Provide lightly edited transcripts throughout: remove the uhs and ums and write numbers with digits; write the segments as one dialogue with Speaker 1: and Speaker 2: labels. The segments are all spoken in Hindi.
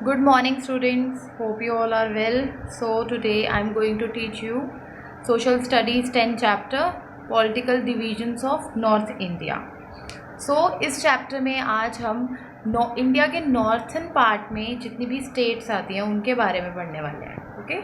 Speaker 1: Good morning, students. Hope you all are well. So today I am going to teach you Social Studies 10 chapter Political Divisions of North India. So इस चैप्टर में आज हम इंडिया के नॉर्थन पार्ट में जितनी भी स्टेट्स आती हैं उनके बारे में पढ़ने वाले हैं. Okay.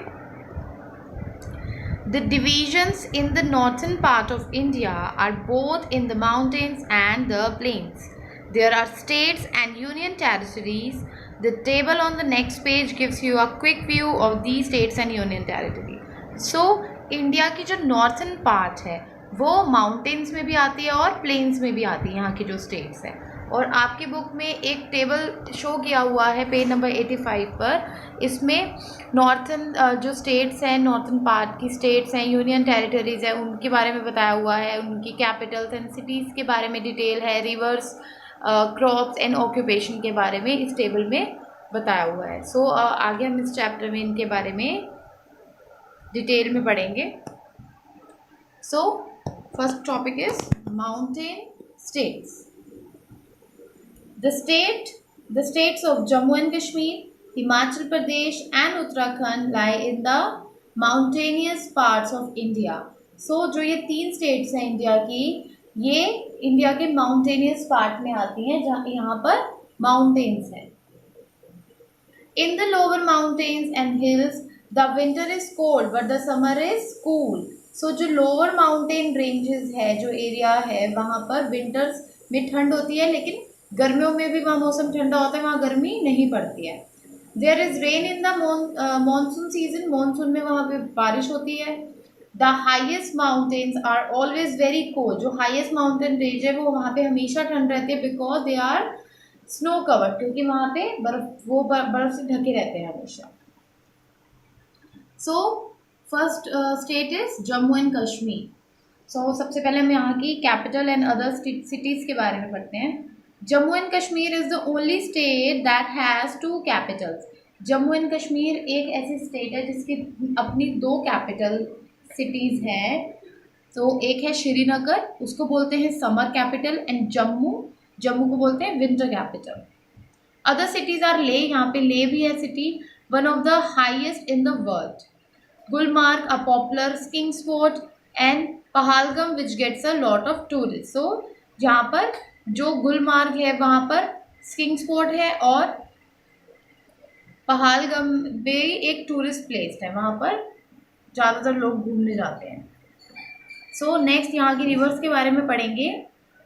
Speaker 1: The divisions in the northern part of India are both in the mountains and the plains. There are states and union territories. The table on the next page gives you a quick view of these states and union territory. So, India की जो नॉर्थन पार्ट है वो माउंटेन्स में भी आती है और प्लेन्स में भी आती है यहाँ की जो स्टेट्स हैं. और आपकी बुक में एक टेबल शो किया हुआ है पेज नंबर 85 पर. इसमें नॉर्थन जो स्टेट्स हैं, नॉर्थन पार्ट की स्टेट्स हैं, यूनियन टेरिटरीज़ हैं, उनके बारे में बताया हुआ है. उनकी कैपिटल्स एंड सिटीज़ के बारे में डिटेल है. रिवर्स, क्रॉप्स एंड ऑक्यूपेशन के बारे में इस टेबल में बताया हुआ है. सो आगे हम इस चैप्टर में इनके बारे में डिटेल में पढ़ेंगे. So first topic is mountain states. The states of Jammu and Kashmir, Himachal Pradesh and Uttarakhand lie in the mountainous parts of India. So जो ये तीन स्टेट्स हैं इंडिया की, ये इंडिया के माउंटेनियस पार्ट में आती हैं जहाँ यहाँ पर माउंटेन्स हैं. In the lower mountains and hills, the winter is cold but the summer is cool. So जो lower mountain ranges है, जो एरिया है, वहाँ पर विंटर्स में ठंड होती है लेकिन गर्मियों में भी वहाँ मौसम ठंडा होता है, वहाँ गर्मी नहीं पड़ती है. There is rain in the monsoon season. Monsoon में वहाँ पे बारिश होती है. The highest mountains are always very cold. जो highest mountain range है वो वहाँ पे हमेशा ठंड रहती है because they are snow covered, क्योंकि वहाँ पे बर्फ से ढके रहते हैं हमेशा. So first state is Jammu and Kashmir. So सबसे पहले हम यहाँ की capital and other cities के बारे में पढ़ते हैं. Jammu and Kashmir is the only state that has two capitals. Jammu and Kashmir एक ऐसी स्टेट है जिसकी अपनी दो कैपिटल सिटीज़ हैं. तो एक है श्रीनगर, उसको बोलते हैं समर कैपिटल, एंड जम्मू को बोलते हैं winter capital. Other cities are Leh, यहाँ पे ले भी है city, one of the highest in the world. Gulmarg a popular skiing spot and Pahalgam which gets a lot of tourist. So जहाँ पर जो गुलमार्ग है वहाँ पर स्कीइंग स्पॉट है और पहलगाम भी एक टूरिस्ट प्लेस है, वहाँ पर ज़्यादातर लोग घूमने जाते हैं. सो नेक्स्ट यहाँ की रिवर्स के बारे में पढ़ेंगे.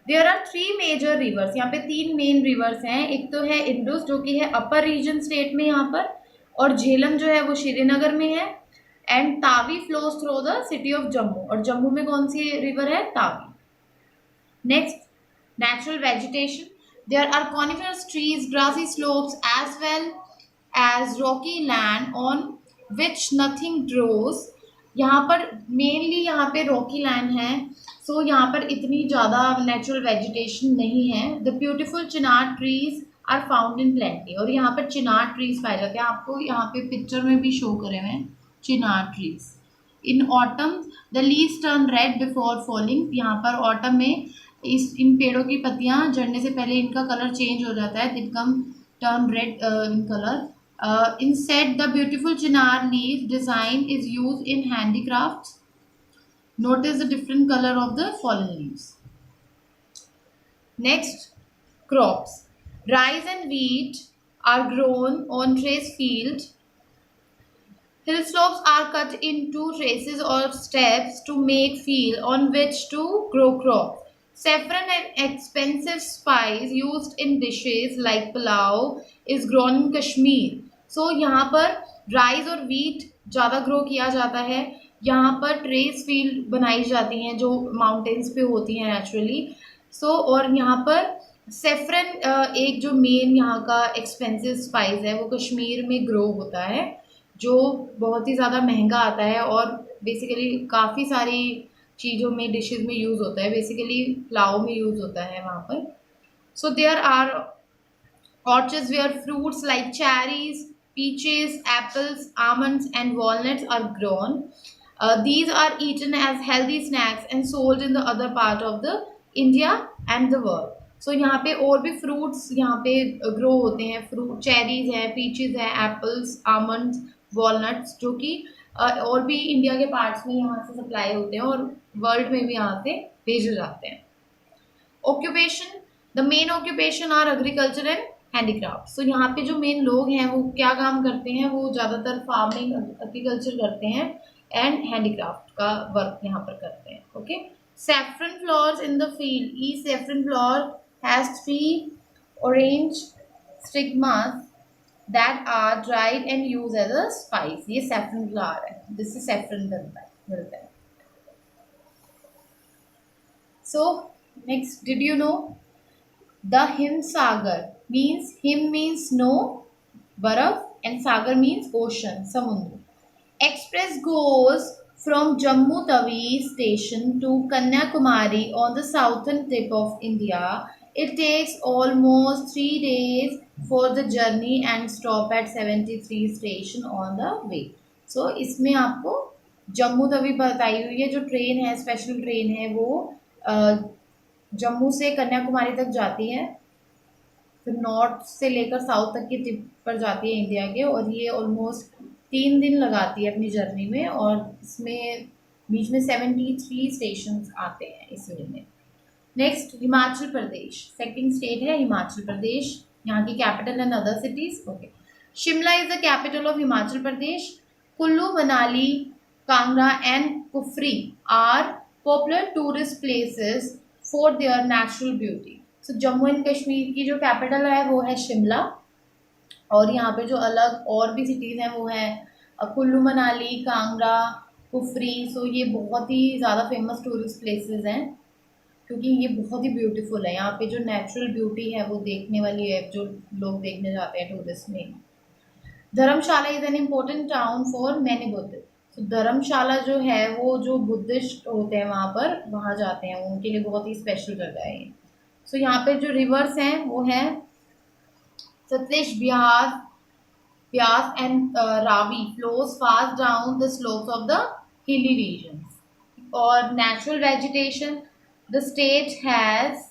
Speaker 1: There are 3 major rivers. यहाँ पे 3 मेन रिवर्स हैं. एक तो है इंडस जो कि है अपर रीजन स्टेट में यहाँ पर, और झेलम जो है वो श्रीनगर में है, and Tawi flows through the city of Jammu. और जम्मू में कौन सी रिवर है? Tawi. Next, natural vegetation. There are coniferous trees, grassy slopes as well as rocky land on which nothing grows. यहाँ पर मेनली यहाँ पे रॉकी लैंड है, सो यहाँ पर इतनी ज़्यादा नेचुरल वेजिटेशन नहीं है. The beautiful chinar trees are found in plenty. और यहाँ पर चिनार ट्रीज पाए जाते हैं. आपको यहाँ पे पिक्चर में भी शो करे हुए हैं chinar trees. In autumn the leaves turn red before falling. यहाँ पर ऑटम में इन पेड़ों की पत्तियां झड़ने से पहले इनका कलर चेंज हो जाता है. Become turn red in colour. Instead, the beautiful chinar leaf design is used in handicrafts. Notice the different color of the fallen leaves. Next, crops. Rice and wheat are grown on trace field. Hill slopes are cut into traces or steps to make field on which to grow crops. Saffron, an expensive spice used in dishes like pulao, is grown in Kashmir. So यहाँ पर राइस और वीट ज़्यादा ग्रो किया जाता है. यहाँ पर ट्रेस फील्ड बनाई जाती हैं जो माउंटेन्स पे होती हैं नेचुरली. सो और यहाँ पर सेफ्रन एक जो मेन यहाँ का एक्सपेंसिव स्पाइस है वो कश्मीर में ग्रो होता है, जो बहुत ही ज़्यादा महंगा आता है और बेसिकली काफ़ी सारी चीज़ों में डिशेस में यूज़ होता है. बेसिकली पुलाव में यूज़ होता है वहाँ पर. So there are orchards where fruits like cherries, peaches, apples, almonds and walnuts are grown. These are eaten as healthy snacks and sold in the other part of the India and the world. सो यहाँ पे और भी फ्रूट्स यहाँ पे ग्रो होते हैं, फ्रूट चेरीज है, पीचेस है, एप्पल्स, आमंड्स, वॉलनट्स, जो कि और भी इंडिया के पार्ट्स में यहाँ से सप्लाई होते हैं और वर्ल्ड में भी यहाँ से भेजे जाते हैं। Occupation, the main occupation are agriculture and handicraft. So यहाँ पे जो मेन लोग हैं वो क्या काम करते हैं, वो ज़्यादातर फार्मिंग, एग्रीकल्चर करते हैं एंड हैंडीक्राफ्ट का वर्क यहाँ पर करते हैं। Okay, saffron flowers in the field, each saffron flower has 3 orange stigmas that are dried and used as a spice। ये सैफरन फ्लावर है, जिससे सैफरन बनता है, मिलता है। So next, did you know the Himsagar means, him means snow, baraf, and sagar means ocean, samundra. Express goes from Jammu Tawi station to Kanyakumari on the southern tip of India. It takes almost 3 days for the journey and stop at 73 station on the way. So इसमें आपको जम्मू तवी बताई हुई है, जो ट्रेन है, स्पेशल ट्रेन है, वो जम्मू से कन्याकुमारी तक जाती है, फिर नॉर्थ से लेकर साउथ तक की टिप पर जाती है इंडिया के, और ये ऑलमोस्ट 3 दिन लगाती है अपनी जर्नी में, और इसमें बीच में 73 स्टेशंस आते हैं इस वे में। Next, Himachal Pradesh, second state है हिमाचल प्रदेश, यहाँ की capital and other cities. Okay, Shimla is the capital of Himachal Pradesh. Kullu, Manali, Kangra and Kufri are popular tourist places for their natural beauty. So Jammu and Kashmir की जो कैपिटल है वो है शिमला, और यहाँ पे जो अलग और भी सिटीज़ हैं वो हैं कुल्लू, मनाली, कांगड़ा, कुफरी। सो ये बहुत ही ज़्यादा फेमस टूरिस्ट प्लेसेस हैं, क्योंकि ये बहुत ही ब्यूटीफुल है। यहाँ पे जो नेचुरल ब्यूटी है वो देखने वाली है, जो लोग देखने जाते हैं टूरिस्ट में। Dharamshala is an important town for many Buddhist. तो धर्मशाला जो है वो जो बुद्धिस्ट होते हैं वहाँ जाते हैं, उनके लिए बहुत ही स्पेशल जगह है ये। सो यहाँ पे जो रिवर्स हैं वो हैं Sutlej, Beas and Ravi flows fast down the slopes of the hilly regions. और natural vegetation, the state has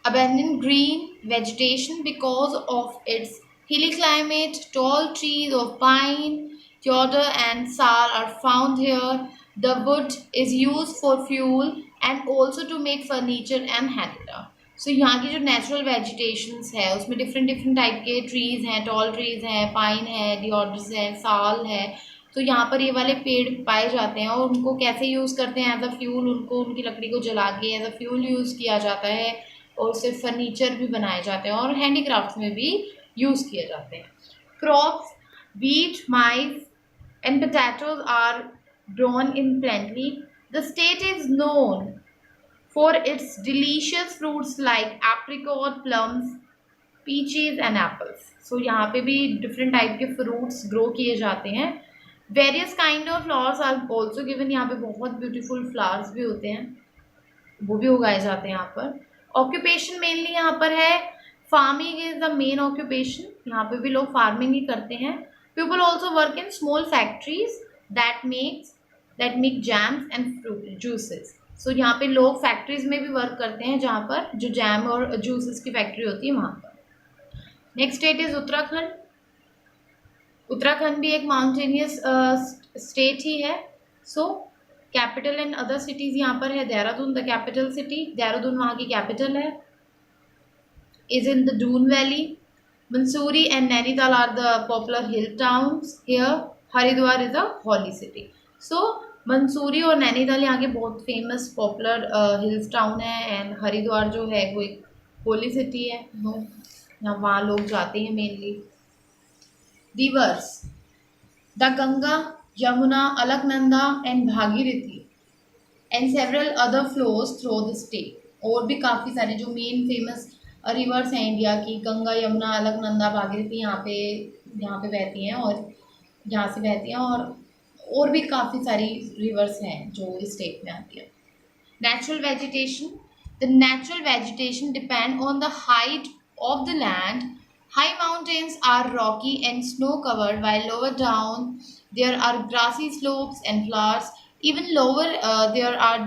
Speaker 1: abundant green vegetation because of its hilly climate. Tall trees of pine, deodar and sal are found here. The wood is used for fuel and also to make furniture and handicraft. सो यहाँ की जो नेचुरल वेजिटेशंस है उसमें डिफरेंट टाइप के ट्रीज़ हैं, टॉल ट्रीज़ हैं, पाइन है, डिओड्रस है, साल है। तो यहाँ पर ये वाले पेड़ पाए जाते हैं, और उनको कैसे यूज़ करते हैं एज अ फ्यूल, उनको उनकी लकड़ी को जला के एज अ फ्यूल यूज़ किया जाता है, और उससे फर्नीचर भी बनाए जाते हैं और हैंडीक्राफ्ट में भी यूज़ किए जाते हैं। Crops, wheat, maize and potatoes are grown in plenty. The state is known for its delicious fruits like apricot, plums, peaches and apples. So यहाँ पे भी different type के fruits grow किए जाते हैं। Various kind of flowers are also given। यहाँ पे बहुत beautiful flowers भी होते हैं, वो भी उगाए जाते हैं यहाँ पर। Occupation mainly यहाँ पर है farming is the main occupation। यहाँ पे भी लोग farming ही करते हैं। People also work in small factories that make jams and fruit juices। सो यहाँ पे लोग फैक्ट्रीज में भी वर्क करते हैं, जहाँ पर जो जैम और जूसेस की फैक्ट्री होती है वहाँ पर। Next state is Uttarakhand. Uttarakhand भी एक माउंटेनियस स्टेट ही है। So capital and other cities यहाँ पर है Dehradun, the capital city. Dehradun वहाँ की कैपिटल है, is in the Doon valley. Mussoorie and Nainital are the popular hill towns here. Haridwar is a holy city. So Mussoorie और नैनीताल यहाँ के बहुत फेमस पॉपुलर हिल्स टाउन है, एंड हरिद्वार जो है वो एक होली सिटी है, यहाँ वहाँ लोग जाते हैं mainly. Reverse, the Ganga, Yamuna, Alaknanda and Bhagirathi and several other flows through the state. और भी काफ़ी सारे जो मेन फेमस रिवर्स हैं इंडिया की, गंगा, यमुना, अलकनंदा, भागीरथी यहाँ पे बहती हैं, और यहाँ से बहती हैं, और भी काफ़ी सारी रिवर्स हैं जो इस स्टेट में आती है। Natural vegetation, the natural vegetation depend on the height of the land. High mountains are rocky and snow covered, while lower down there are grassy slopes and flowers. Even lower there are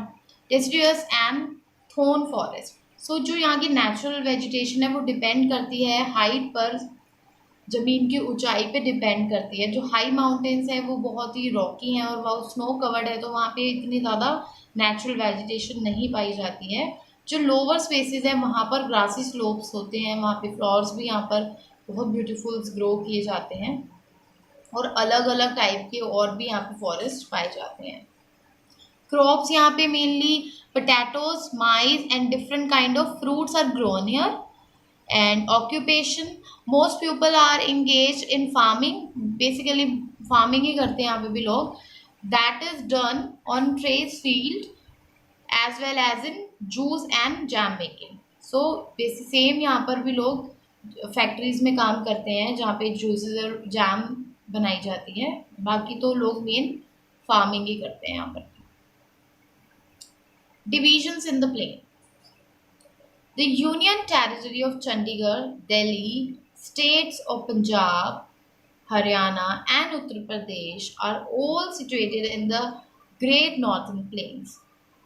Speaker 1: deciduous and thorn forest. सो जो यहाँ की नेचुरल वेजिटेशन है वो डिपेंड करती है हाइट पर, ज़मीन की ऊंचाई पे डिपेंड करती है। जो हाई माउंटेन्स है वो बहुत ही रॉकी हैं और वह स्नो कवर्ड है, तो वहाँ पे इतनी ज़्यादा नेचुरल वेजिटेशन नहीं पाई जाती है। जो लोअर स्पेसेस है वहाँ पर ग्रासी स्लोप्स होते हैं, वहाँ पे फ्लावर्स भी यहाँ पर बहुत ब्यूटीफुल ग्रो किए जाते हैं और अलग अलग टाइप के और भी यहाँ पे फॉरेस्ट पाए जाते हैं। क्रॉप्स यहाँ पे mainly potatoes, maize and different kind of fruits are grown here. And occupation, most people are engage in farming, basically farming ही करते हैं यहाँ पे भी लोग। That is done on terrace field as well as in juice and jam making. So basic same यहाँ पर भी लोग फैक्ट्रीज में काम करते हैं जहाँ पे जूसेस और जैम बनाई जाती है, बाकी तो लोग मेन फार्मिंग ही करते हैं यहाँ पर। Divisions in the plain, the Union Territory of Chandigarh, Delhi, states of Punjab, Haryana and Uttar Pradesh are all situated in the Great Northern Plains.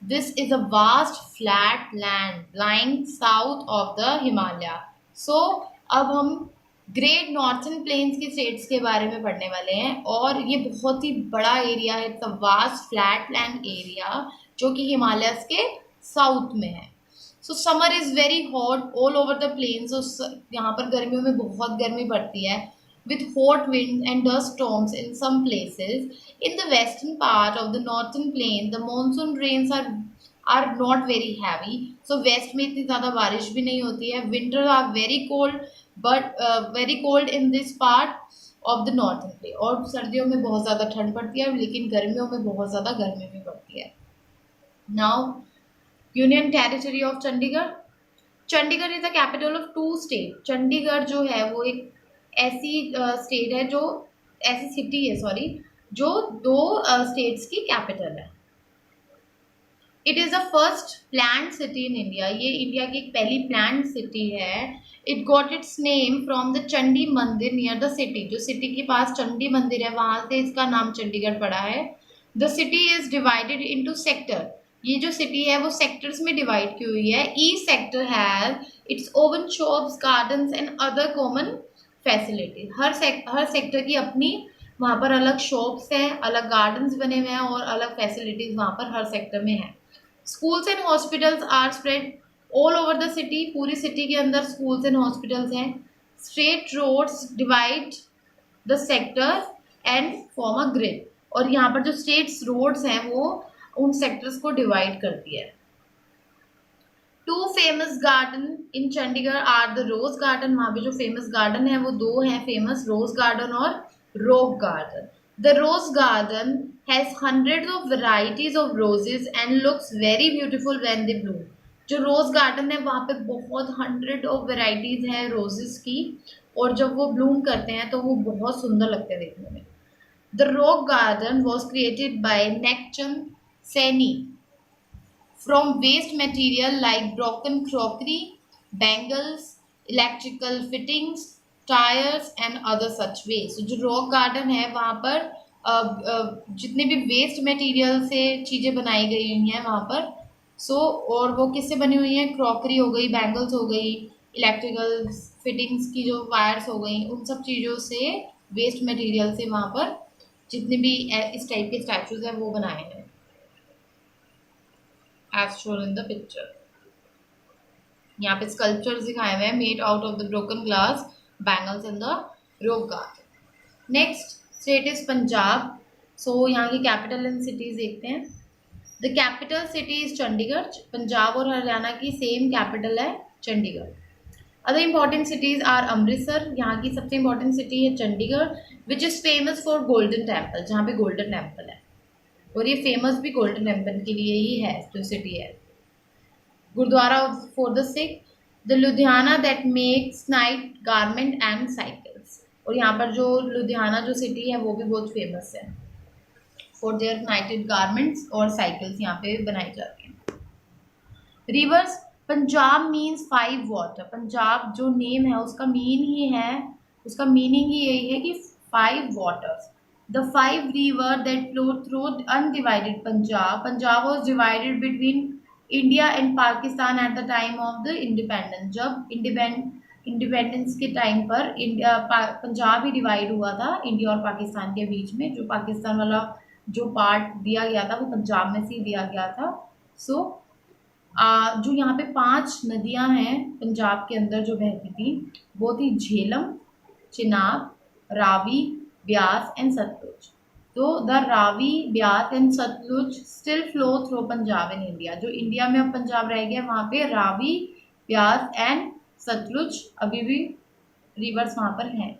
Speaker 1: This is a vast flat land lying south of the Himalaya. So, अब हम ग्रेट नॉर्थन प्लेन्स की स्टेट्स के बारे में पढ़ने वाले हैं और ये बहुत ही बड़ा एरिया है, it's a vast flat land area जो कि हिमालयस के साउथ में है। So summer is very hot all over the plain. So यहाँ पर गर्मियों में बहुत गर्मी पड़ती है with hot winds and dust storms in some places. In the western part of the northern plain, the monsoon rains are not very heavy. So west में इतनी ज़्यादा बारिश भी नहीं होती है. Winters are very cold, but very cold in this part of the northern plain. और सर्दियों में बहुत ज़्यादा ठंड पड़ती है, लेकिन गर्मियों में बहुत ज़्यादा गर्मी भी पड़ती है. Now, union territory of Chandigarh. Chandigarh is the capital of two state. Chandigarh जो है वो एक ऐसी स्टेट है, जो ऐसी सिटी है सॉरी, जो दो स्टेट्स की कैपिटल है. It is the first planned city in India. ये इंडिया की एक पहली प्लान्ड सिटी है. It got its name from the Chandi मंदिर नियर द सिटी. जो सिटी के पास चंडी मंदिर है वहाँ से इसका नाम चंडीगढ़ पड़ा है. The city is divided into sector. ये जो सिटी है वो सेक्टर्स में डिवाइड की हुई है. Each sector has its oven shops, gardens and other common facilities. Her sector की अपनी वहाँ पर अलग शॉप्स हैं, अलग गार्डन्स बने हुए हैं और अलग फैसिलिटीज़ वहाँ पर हर सेक्टर में हैं. Schools and hospitals are spread all over the city. पूरी सिटी के अंदर स्कूल्स एंड हॉस्पिटल्स हैं. Straight roads divide the sector and form a grid. और यहाँ पर जो स्ट्रेट रोड्स हैं वो उन सेक्टर्स को डिवाइड करती है. Two famous garden in Chandigarh are the rose garden. वहाँ पे जो फेमस गार्डन है वो दो हैं फेमस, रोज गार्डन और rock garden. The rose garden has hundreds of varieties of roses and looks very beautiful when they bloom. जो रोज गार्डन है वहाँ पे बहुत हंड्रेड ऑफ वेराइटीज हैं रोजेस की, और जब वो ब्लूम करते हैं तो वो बहुत सुंदर लगते हैं देखने में. The rock garden was created by Nek Chand Saini from waste material like broken crockery, bangles, electrical fittings, tires and other such waste. So, जो रॉक गार्डन है वहाँ पर जितने भी वेस्ट मटेरियल से चीज़ें बनाई गई हुई हैं वहाँ पर. और वो किससे बनी हुई हैं? क्रॉकरी हो गई, बैंगल्स हो गई, इलेक्ट्रिकल फिटिंग्स की जो वायर्स हो गई, उन सब चीज़ों से वेस्ट मटेरियल से वहाँ पर जितने भी इस टाइप के स्टैचूज हैं वो बनाए हैं as shown in the picture. यहाँ पे स्कल्पचर्स दिखाए हुए हैं made out of the broken glass, bangles in the rock garden. Next state is Punjab. So यहाँ की कैपिटल एंड सिटीज देखते हैं. The capital city is Chandigarh. Punjab और हरियाणा की सेम कैपिटल है Chandigarh. Other important cities are Amritsar. यहाँ की सबसे इंपॉर्टेंट सिटी है Chandigarh, which is famous for Golden Temple, जहाँ पे गोल्डन टेम्पल है और ये फेमस भी गोल्डन टेम्पल के लिए ही है जो सिटी है. Gurdwara for the Sikh. The Ludhiana that makes knit garment and cycles. और यहाँ पर जो लुधियाना जो सिटी है वो भी बहुत फेमस है फॉर देयर नाइटेड गारमेंट्स और साइकिल्स यहाँ पे बनाई जाती हैं. Reverse. Punjab means 5 water. Punjab जो नेम है उसका मीनिंग ही यही है कि 5 waters. The 5 rivers that flow through undivided Punjab. Punjab was divided between India and Pakistan at the time of the independence, जब इंडिपेंडेंस के टाइम पर पंजाब ही डिवाइड हुआ था इंडिया और पाकिस्तान के बीच में। जो पाकिस्तान वाला जो पार्ट दिया गया था वो पंजाब में से ही दिया गया था। सो जो यहाँ पे 5 नदियाँ हैं पंजाब के अंदर जो बहती थी, वो थी झेलम, चिनाब, रावी, ब्यास एंड सतलुज। तो the Ravi, Beas and Sutlej still flow through Punjab in India. जो इंडिया में अब पंजाब रह गया वहाँ पे रावी, ब्यास एंड सतलुज अभी भी रिवर्स वहाँ पर हैं।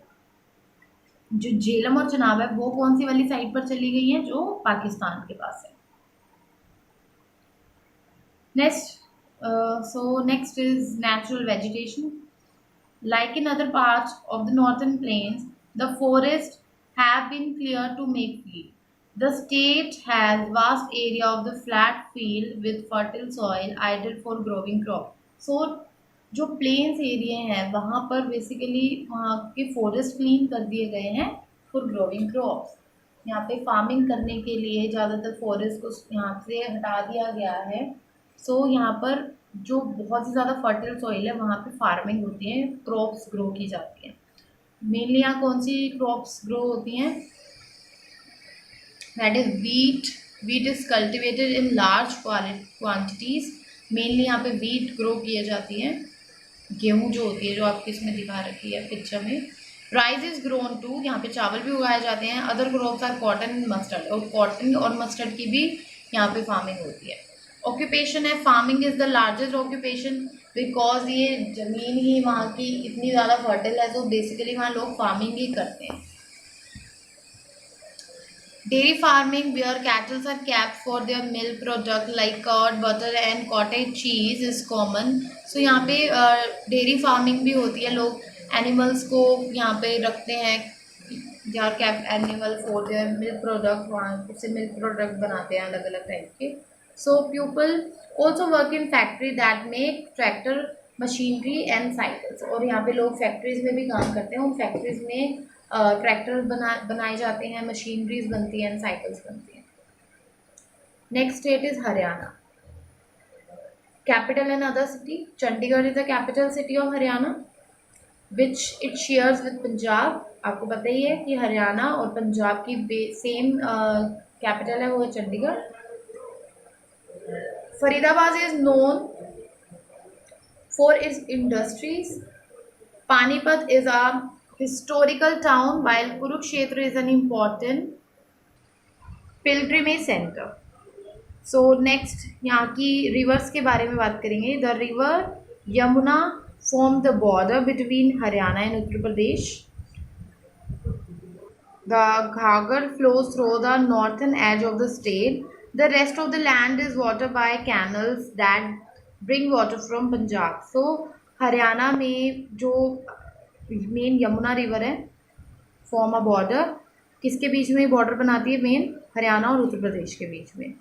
Speaker 1: जो झेलम और चिनाब है वो कौन सी वाली साइड पर चली गई हैं, जो पाकिस्तान के पास है। Next is natural vegetation. Like in other parts of the northern plains, the forests have been cleared to make field. The state has vast area of the flat field with fertile soil ideal for growing crop. So जो प्लेन्स एरिया हैं वहाँ पर बेसिकली वहाँ के फॉरेस्ट क्लीन कर दिए गए हैं फॉर ग्रोइंग क्रॉप्स। यहाँ पे फार्मिंग करने के लिए ज़्यादातर फॉरेस्ट को यहाँ से हटा दिया गया है। सो यहाँ पर जो बहुत ही ज़्यादा फर्टाइल सॉइल है वहाँ पे फार्मिंग होती है, क्रॉप्स ग्रो की जाती हैं। मेनली यहाँ कौन सी क्रॉप्स ग्रो होती हैं? That is wheat. Wheat is cultivated in large quantities. Mainly यहाँ पे वीट ग्रो किए जाती है। गेहूँ जो होती है, जो आपकी इसमें दिखा रखी है पिक्चर में। राइस इज़ ग्रोन टू, यहाँ पे चावल भी उगाए जाते हैं। Other crops are cotton and mustard, और कॉटन और मस्टर्ड की भी यहाँ पे फार्मिंग होती है। ऑक्यूपेशन है, farming is the largest occupation because ये ज़मीन ही वहाँ की इतनी ज़्यादा फर्टाइल है, तो बेसिकली वहाँ लोग फार्मिंग ही करते हैं। Dairy farming where cattles are kept for their milk product like curd, butter and cottage cheese is common. So यहाँ पे डेयरी फार्मिंग भी होती है, लोग एनिमल्स को यहाँ पे रखते हैं, they are kept animal for their milk product, वहाँ उससे मिल्क प्रोडक्ट बनाते हैं अलग अलग टाइप के। So people also work in factory that make tractor machinery and cycles। और यहाँ पे लोग फैक्ट्रीज में भी काम करते हैं। उन फैक्ट्रीज में ट्रैक्टर बनाए जाते हैं, मशीनरीज बनती हैं, साइकिल्स बनती हैं। Next state is Haryana. Capital and other city, Chandigarh is the capital city of Haryana which it shares with Punjab. आपको पता ही है कि हरियाणा और पंजाब की सेम कैपिटल है, वो है Chandigarh. Faridabad is known for its industries. Panipat is a historical town, while Kurukshetra is an important pilgrimage center. So next यहाँ की rivers के बारे में बात करेंगे। The river Yamuna form the border between Haryana and Uttar Pradesh. The Ghaggar flows through the northern edge of the state. The rest of the land is watered by canals that bring water from Punjab. So Haryana में जो मेन यमुना रिवर है फॉर्म अ बॉर्डर, किसके बीच में बॉर्डर बनाती है? मेन हरियाणा और उत्तर प्रदेश के बीच में।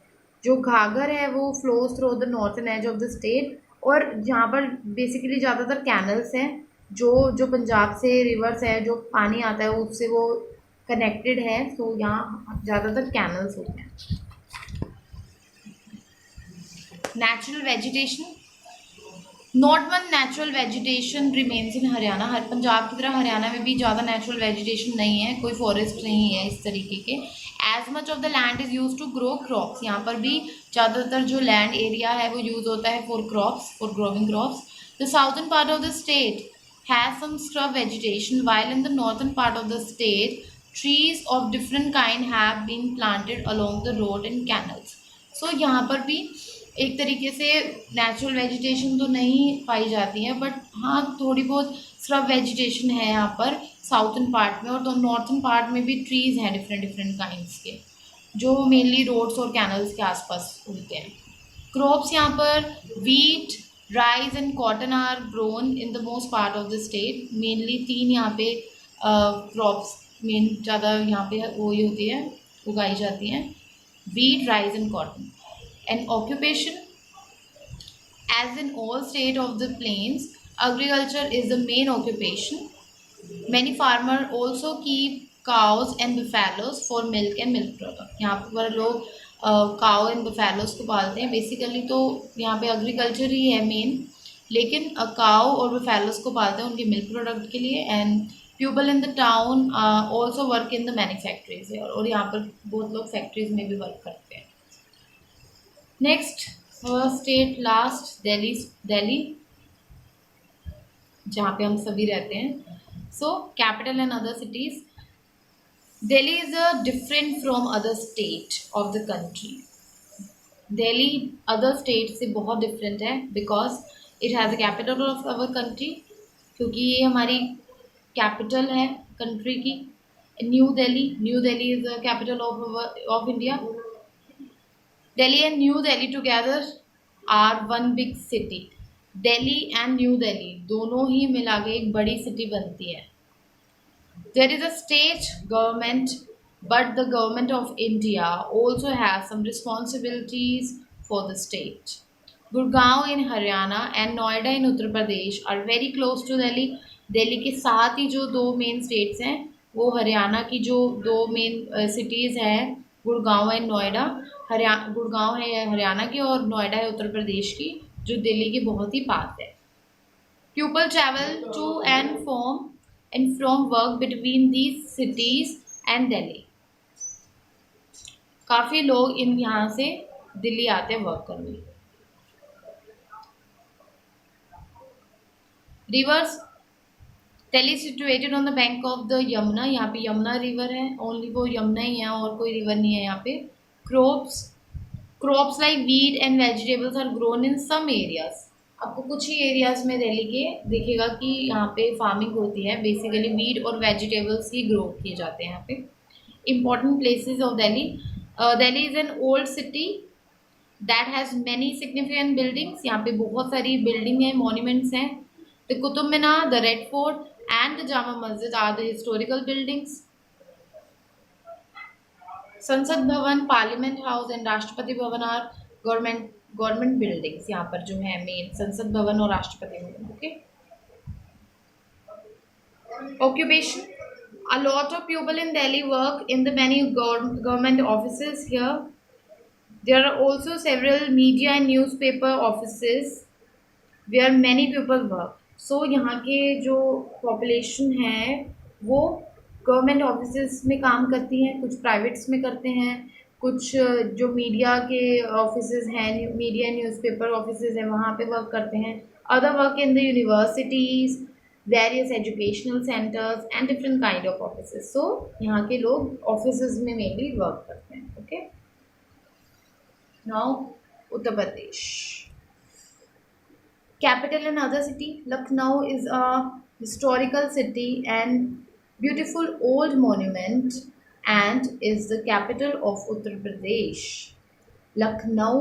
Speaker 1: जो घाघर है वो flows through the northern edge of the state, और जहाँ पर बेसिकली ज़्यादातर कैनल्स हैं, जो पंजाब से रिवर्स है, जो पानी आता है उससे वो कनेक्टेड है। तो यहाँ ज़्यादातर कैनल्स होते हैं। Natural vegetation, not one natural vegetation remains in Haryana. हर पंजाब की तरह हरियाणा में भी ज़्यादा नेचुरल वेजिटेशन नहीं है, कोई फॉरेस्ट नहीं है इस तरीके के। As much of the land is use to grow crops. यहाँ पर भी ज़्यादातर जो लैंड एरिया है वो यूज़ होता है for crops, for growing crops. The southern part of the state has some scrub vegetation, while in the northern part of the state trees of different kind have been planted along the road and canals। So यहाँ पर भी एक तरीके से नेचुरल वेजिटेशन तो नहीं पाई जाती है, बट हाँ थोड़ी बहुत स्क्रब वेजिटेशन है यहाँ पर साउथर्न पार्ट में, और तो नॉर्थर्न पार्ट में भी ट्रीज़ हैं डिफरेंट काइंड्स के, जो मेनली रोड्स और कैनल्स के आसपास उगते हैं। क्रॉप्स यहाँ पर wheat, rice and cotton are grown in the most part of the state. Mainly 3 यहाँ पे क्रॉप्स मेन ज़्यादा यहाँ पे वो ही होती है, उगाई जाती हैं, wheat, rice and cotton. And occupation, as in all state of the plains, agriculture is the main occupation. Many farmer also keep cows and buffaloes for milk and milk product. यहाँ पर लोग काओ एंड बफेलोस को पालते हैं। बेसिकली तो यहाँ पे एग्रीकल्चर ही है मेन, लेकिन काओ और बफेलोस को पालते हैं उनके मिल्क प्रोडक्ट के लिए। And people in the town also work in the manufactories, और यहाँ पर बहुत लोग फैक्ट्रीज में भी वर्क करते हैं। नेक्स्ट स्टेट लास्ट, दिल्ली जहाँ पे हम सभी रहते हैं। So capital and other cities, Delhi is a different from other state of the country. Delhi other state से बहुत डिफरेंट है because it has a capital of our country, क्योंकि ये हमारी कैपिटल है कंट्री की। New Delhi is the capital of India. Delhi and New Delhi together are one big city. Delhi and New Delhi दोनों ही मिला के एक बड़ी सिटी बनती है। There is a state government, but the government of India also has some responsibilities for the state. Gurgaon in Haryana and Noida in Uttar Pradesh are very close to Delhi. Delhi के साथ ही जो दो मेन स्टेट्स हैं वो हरियाणा की जो दो मेन सिटीज़ हैं, गुड़गांव एंड नोएडा। गुड़गांव है हरियाणा की और नोएडा है उत्तर प्रदेश की, जो दिल्ली के बहुत ही पास है। People travel to and from work between these cities and Delhi. काफ़ी लोग यहाँ से दिल्ली आते हैं वर्क करने। Reverse, Delhi situated on the bank of the Yamuna. यहाँ पे यमुना रिवर है, ओनली वो यमुना ही है और कोई रिवर नहीं है यहाँ पे। Crops like wheat and vegetables are grown in some areas. आपको कुछ ही एरियाज में दिल्ली के दिखेगा कि यहाँ पे फार्मिंग होती है। बेसिकली वीट और वेजिटेबल्स ही ग्रो किए जाते हैं यहाँ पे। Important places of Delhi, Delhi is an old city that has many significant buildings. यहाँ पे बहुत सारी बिल्डिंग हैं, मॉन्यूमेंट्स हैं। The Qutub Minar, the red fort and the Jama Masjid are the historical buildings. संसद भवन, parliament house and Rashtrapati Bhavan are government buildings. यहाँ पर जो है मेन संसद भवन और Rashtrapati Bhavan. Okay, occupation, a lot of people in Delhi work in the many government offices here. There are also several media and newspaper offices where many people work. So यहाँ के जो population है वो गवर्नमेंट ऑफिसेस में काम करती हैं, कुछ प्राइवेट्स में करते हैं, कुछ जो मीडिया के ऑफिसेज हैं, मीडिया न्यूज़पेपर ऑफिसेज हैं वहाँ पे वर्क करते हैं। Other work in the universities, various educational centres and different kind of offices. So यहाँ के लोग ऑफिसेज में मेनली वर्क करते हैं। Okay, now Uttar Pradesh. Capital and other city, Lucknow is a historical city and beautiful old monument and is the capital of Uttar Pradesh. Lucknow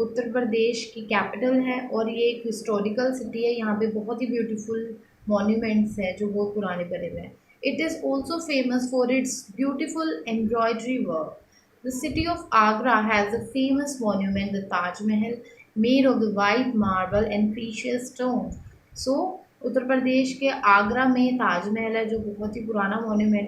Speaker 1: Uttar Pradesh की कैपिटल है और ये एक हिस्टोरिकल सिटी है। यहाँ पे बहुत ही ब्यूटीफुल मॉन्यूमेंट्स है जो बहुत पुराने बने हुए हैं। It is also famous for its beautiful embroidery work. The city of Agra has a famous monument the Taj Mahal made of the white marble and precious stone. So Uttar Pradesh के आगरा में ताजमहल है जो बहुत ही पुराना मॉन्यूमेंट